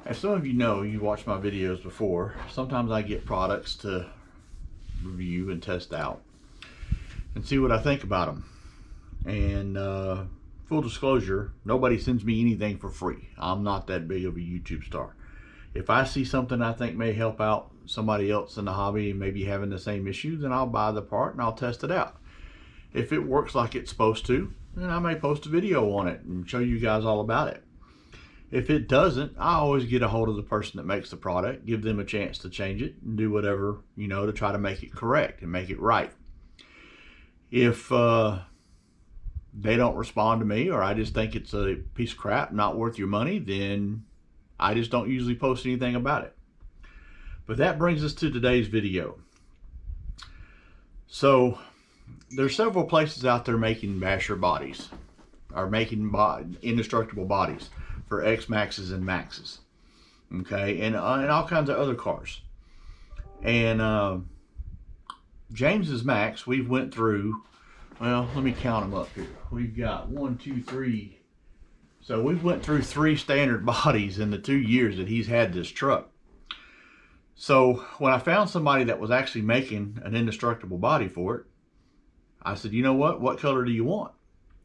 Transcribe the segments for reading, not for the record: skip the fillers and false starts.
As some of you know, you watched my videos before, sometimes I get products to review and test out and see what I think about them. And full disclosure, nobody sends me anything for free. I'm not that big of a YouTube star. If I see something I think may help out somebody else in the hobby and maybe having the same issue, then I'll buy the part and I'll test it out. If it works like it's supposed to, then I may post a video on it and show you guys all about it. If it doesn't, I always get a hold of the person that makes the product, give them a chance to change it and do whatever, to try to make it correct and make it right. If they don't respond to me, or I just think it's a piece of crap, not worth your money, then I just don't usually post anything about it. But that brings us to today's video. So there's several places out there making basher bodies, or making indestructible bodies for X-Maxes and Maxes, okay, and all kinds of other cars. And James's Maxx, we've went through, well, let me count them up here. We've got 1, 2, 3. So we've went through 3 standard bodies in the 2 years that he's had this truck. So when I found somebody that was actually making an indestructible body for it, I said, you know what color do you want?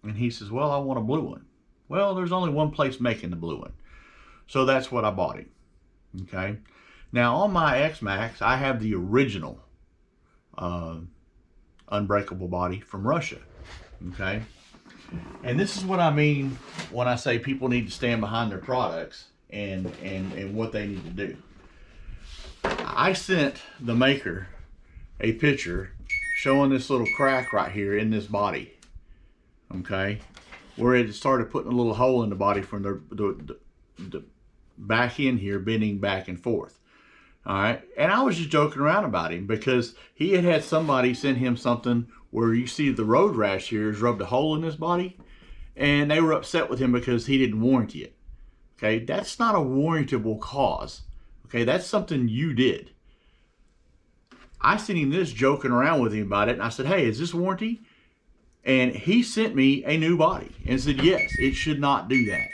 And he says, well, I want a blue one. Well, there's only one place making the blue one. So that's what I bought him. Okay. Now on my X-Maxx, I have the original unbreakable body from Russia. Okay. And this is what I mean when I say people need to stand behind their products and what they need to do. I sent the maker a picture showing this little crack right here in this body. Okay. Where it started putting a little hole in the body from the back in here, bending back and forth. All right. And I was just joking around about him because he had somebody send him something where you see the road rash here has rubbed a hole in his body, and they were upset with him because he didn't warranty it. Okay. That's not a warrantable cause. Okay. That's something you did. I sent him this joking around with him about it, and I said, hey, is this warranty? And he sent me a new body and said, yes, it should not do that.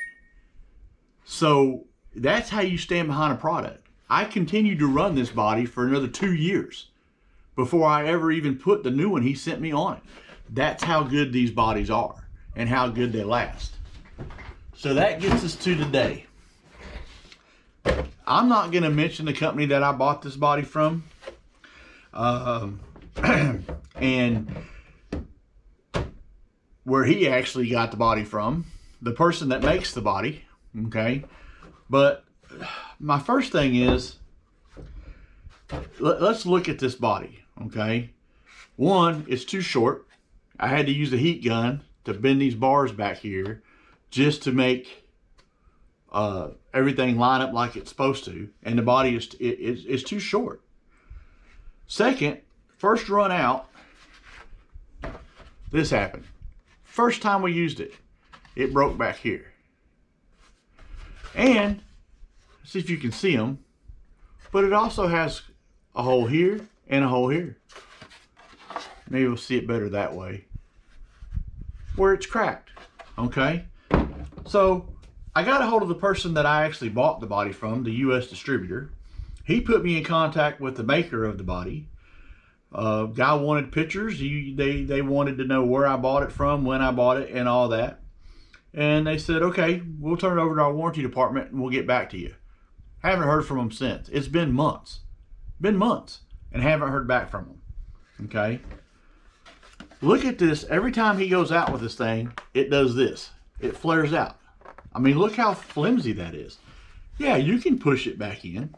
So that's how you stand behind a product. I continued to run this body for another 2 years before I ever even put the new one he sent me on it. That's how good these bodies are and how good they last. So that gets us to today. I'm not going to mention the company that I bought this body from. And where he actually got the body from, the person that makes the body, okay? But my first thing is, let's look at this body, okay? One, it's too short. I had to use a heat gun to bend these bars back here just to make everything line up like it's supposed to, and the body is too short. Second, first run out, this happened. First time we used it, it broke back here. And, see if you can see them, but it also has a hole here and a hole here. Maybe we'll see it better that way, where it's cracked, okay? So, I got a hold of the person that I actually bought the body from, the US distributor. He put me in contact with the maker of the body. Guy wanted pictures. They wanted to know where I bought it from, when I bought it, and all that. And they said, okay, we'll turn it over to our warranty department and we'll get back to you. Haven't heard from them since. It's been months. And haven't heard back from them. Okay. Look at this. Every time he goes out with this thing, it does this. It flares out. I mean, look how flimsy that is. Yeah, you can push it back in.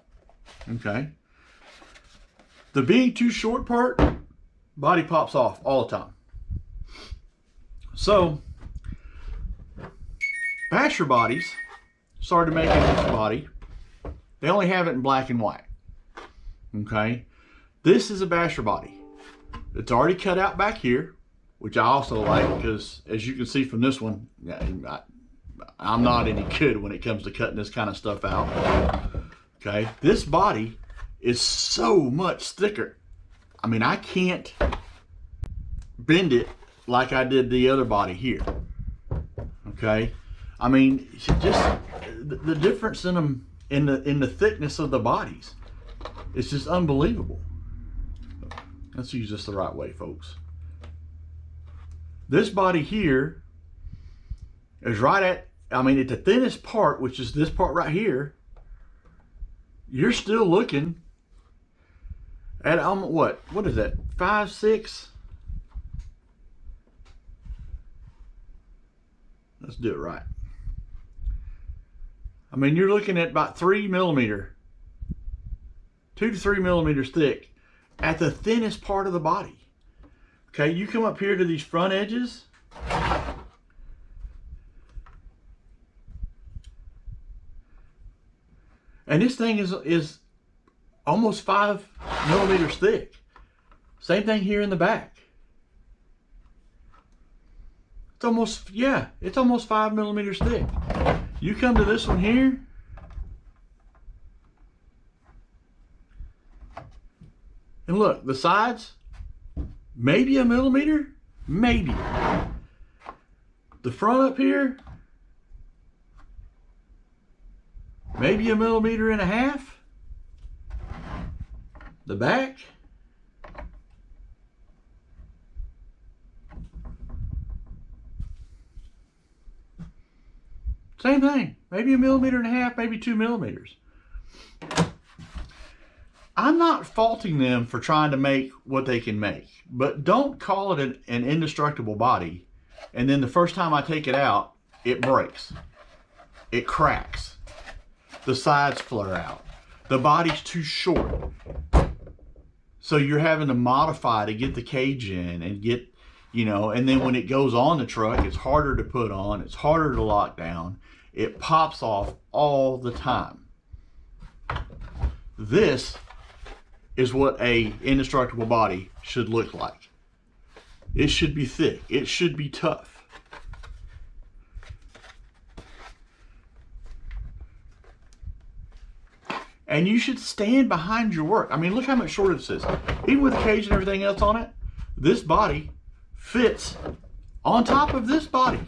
Okay. The being too short part, body pops off all the time. So, basher bodies started making this body. They only have it in black and white. Okay. This is a basher body. It's already cut out back here, which I also like because, as you can see from this one, I'm not any good when it comes to cutting this kind of stuff out. Okay. This body is so much thicker. I mean, I can't bend it like I did the other body here. Okay. I mean, just the difference in them in the thickness of the bodies. It's just unbelievable. Let's use this the right way, folks. This body here is right at, I mean, at the thinnest part, which is this part right here. You're still looking at what is that, 5, 6? Let's do it right. I mean, you're looking at about 3 millimeter, 2 to 3 millimeters thick at the thinnest part of the body. Okay, you come up here to these front edges. And this thing is almost 5 millimeters thick. Same thing here in the back. It's almost, yeah, it's almost 5 millimeters thick. You come to this one here. And look, the sides, maybe a millimeter, maybe. The front up here, maybe 1.5 millimeters. The back, same thing, maybe 1.5 millimeters, maybe 2 millimeters. I'm not faulting them for trying to make what they can make, but don't call it an indestructible body and then the first time I take it out, it breaks, it cracks, the sides flare out, the body's too short, so you're having to modify to get the cage in and get, you know, and then when it goes on the truck, it's harder to put on, it's harder to lock down, it pops off all the time. This is what a indestructible body should look like. It should be thick. It should be tough. And you should stand behind your work. I mean, look how much shorter this is. Even with the cage and everything else on it, this body fits on top of this body.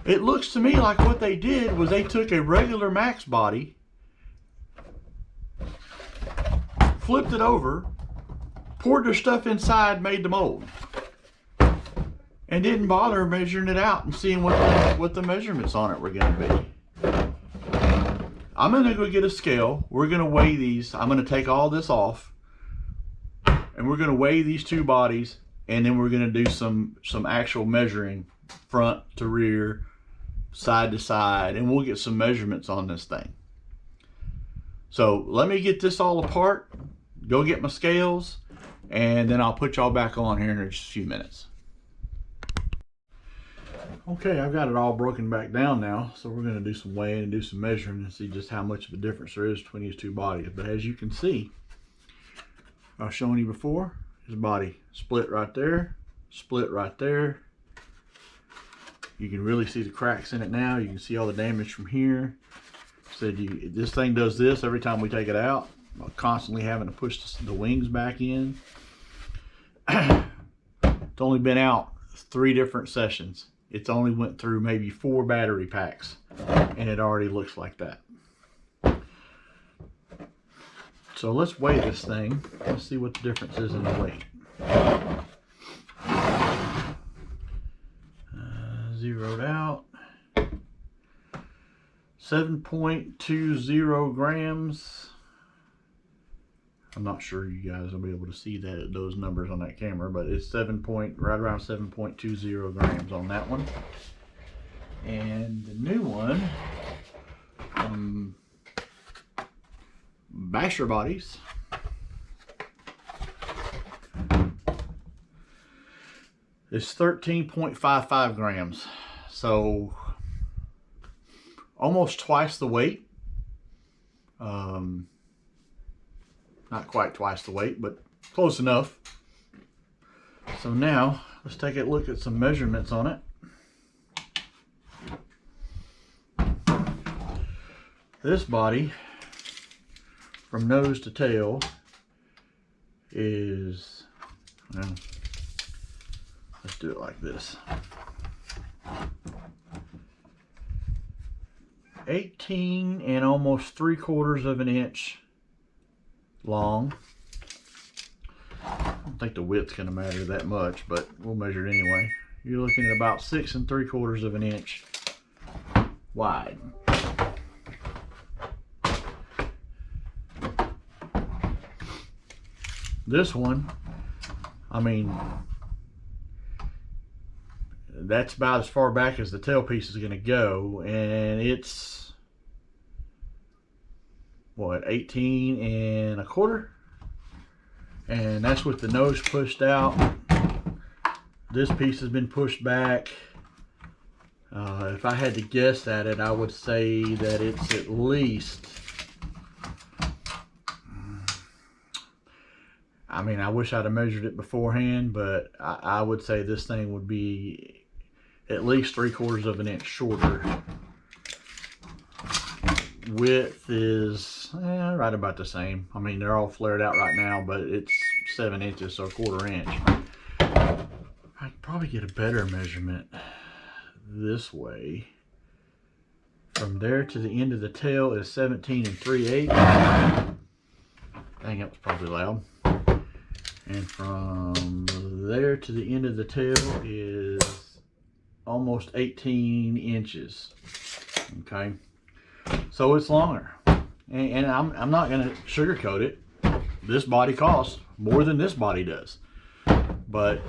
It looks to me like what they did was they took a regular Maxx body, flipped it over, poured their stuff inside, made the mold, and didn't bother measuring it out and seeing what the measurements on it were going to be. I'm going to go get a scale. We're going to weigh these. I'm going to take all this off, and we're going to weigh these two bodies, and then we're going to do some actual measuring, front to rear, side to side, and we'll get some measurements on this thing. So let me get this all apart, go get my scales, and then I'll put y'all back on here in just a few minutes. Okay, I've got it all broken back down now, so we're going to do some weighing and do some measuring and see just how much of a difference there is between these two bodies. But as you can see, I was showing you before, his body split right there, split right there. You can really see the cracks in it now. You can see all the damage from here. Said this thing does this every time we take it out. I'm constantly having to push the wings back in. It's only been out 3 different sessions. It's only went through maybe 4 battery packs, and it already looks like that. So let's weigh this thing. Let's see what the difference is in the weight. Zeroed out. 7.20 grams. I'm not sure you guys will be able to see those numbers on that camera, but it's right around 7.20 grams on that one. And the new one from Basher Bodies is 13.55 grams. So almost twice the weight. Not quite twice the weight, but close enough. So now let's take a look at some measurements on it. This body from nose to tail is, well, let's do it like this. 18 and almost 3/4 of an inch long. I don't think the width's going to matter that much, but we'll measure it anyway. You're looking at about 6 3/4 of an inch wide. This one, I mean, that's about as far back as the tailpiece is going to go, and it's what, 18 1/4, and that's with the nose pushed out. This piece has been pushed back. If I had to guess at it, I would say that it's at least, I mean, I wish I'd have measured it beforehand, but I would say this thing would be at least 3/4 of an inch shorter. Width is right about the same. I mean, they're all flared out right now, but it's 7 inches, so 1/4 inch. I could probably get a better measurement this way. From there to the end of the tail is 17 3/8. Dang, that was probably loud. And from there to the end of the tail is almost 18 inches. Okay, so it's longer, and I'm not going to sugarcoat it. This body costs more than this body does, but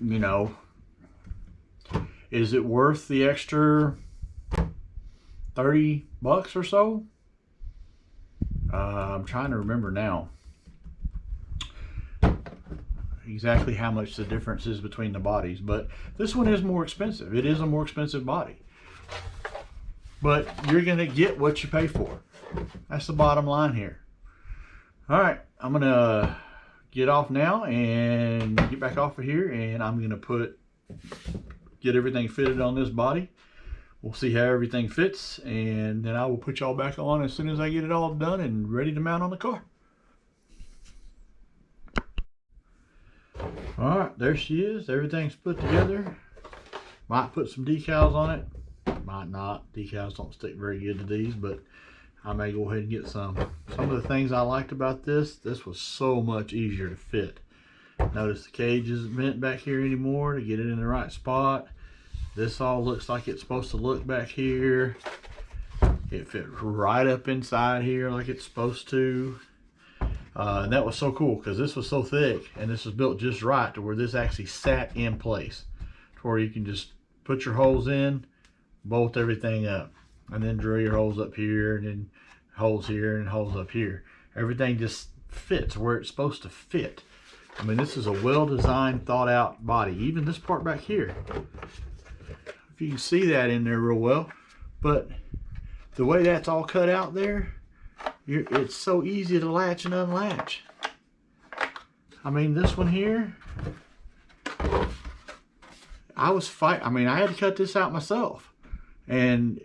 you know, is it worth the extra $30 or so? I'm trying to remember now exactly how much the difference is between the bodies, but this one is more expensive. It is a more expensive body, but you're gonna get what you pay for. That's the bottom line here. All right, I'm gonna get off now and get back off of here, and I'm gonna get everything fitted on this body. We'll see how everything fits, and then I will put y'all back on as soon as I get it all done and ready to mount on the car. All right, there she is. Everything's put together. Might put some decals on it, might not. Decals don't stick very good to these, but I may go ahead and get some. Some of the things I liked about this was so much easier to fit. Notice the cage isn't bent back here anymore to get it in the right spot. This all looks like it's supposed to look back here. It fit right up inside here like it's supposed to. And that was so cool because this was so thick, and this was built just right to where this actually sat in place, to where you can just put your holes in, bolt everything up, and then drill your holes up here, and then holes here and holes up here. Everything just fits where it's supposed to fit. I mean, this is a well-designed, thought-out body. Even this part back here, if you can see that in there real well, but the way that's all cut out there, it's so easy to latch and unlatch. I mean, this one here, I had to cut this out myself, and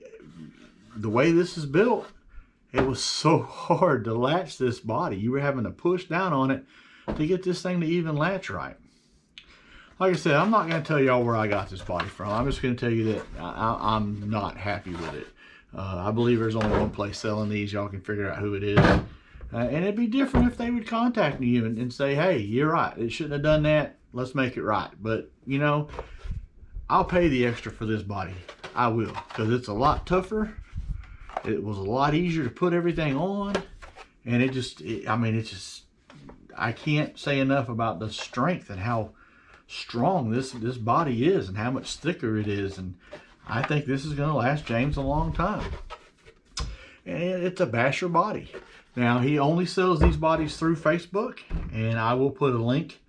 the way this is built, it was so hard to latch this body. You were having to push down on it to get this thing to even latch right. Like I said, I'm not going to tell y'all where I got this body from. I'm just going to tell you that I'm not happy with it. I believe there's only one place selling these. Y'all can figure out who it is. And it'd be different if they would contact you and say, hey, you're right, it shouldn't have done that, let's make it right. But you know, I'll pay the extra for this body. I will, because it's a lot tougher. It was a lot easier to put everything on, and I can't say enough about the strength and how strong this body is and how much thicker it is. And I think this is going to last James a long time. And it's a basher body. Now, he only sells these bodies through Facebook, and I will put a link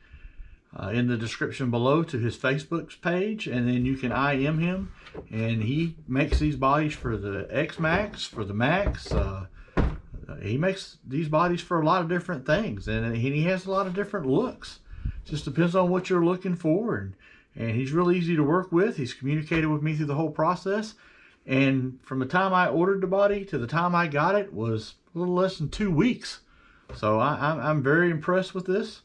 in the description below to his Facebook page, and then you can IM him. And he makes these bodies for the X-Maxx, for the Max. He makes these bodies for a lot of different things, and he has a lot of different looks. Just depends on what you're looking for, and he's really easy to work with. He's communicated with me through the whole process, and from the time I ordered the body to the time I got it was a little less than 2 weeks. So I'm very impressed with this.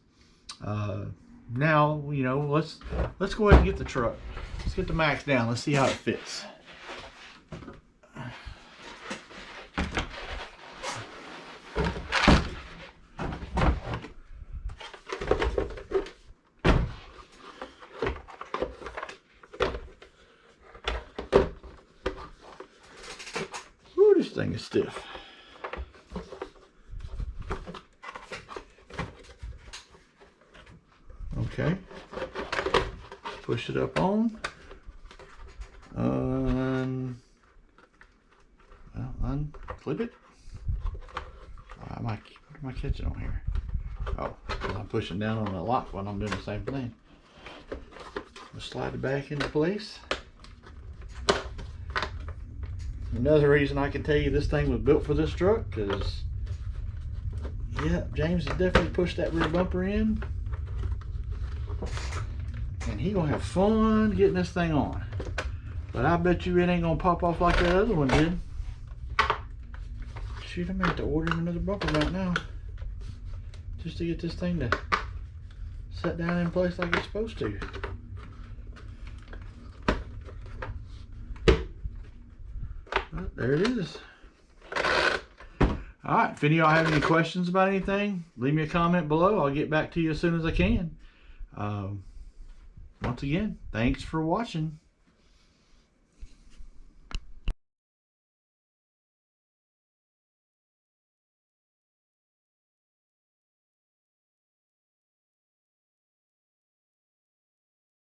Now, you know, let's go ahead and get the truck. Let's get the Max down. Let's see how it fits. it's stiff. Okay. Push it up on. Unclip it. What am I catching on here? Oh, I'm pushing down on the lock when I'm doing the same thing. I'll slide it back into place. Another reason I can tell you this thing was built for this truck, because yeah, James has definitely pushed that rear bumper in, and he gonna have fun getting this thing on. But I bet you it ain't gonna pop off like that other one did. Shoot, I may have to order him another bumper right now, just to get this thing to set down in place like it's supposed to. But there it is. Alright, if any of y'all have any questions about anything, leave me a comment below. I'll get back to you as soon as I can. Once again, thanks for watching.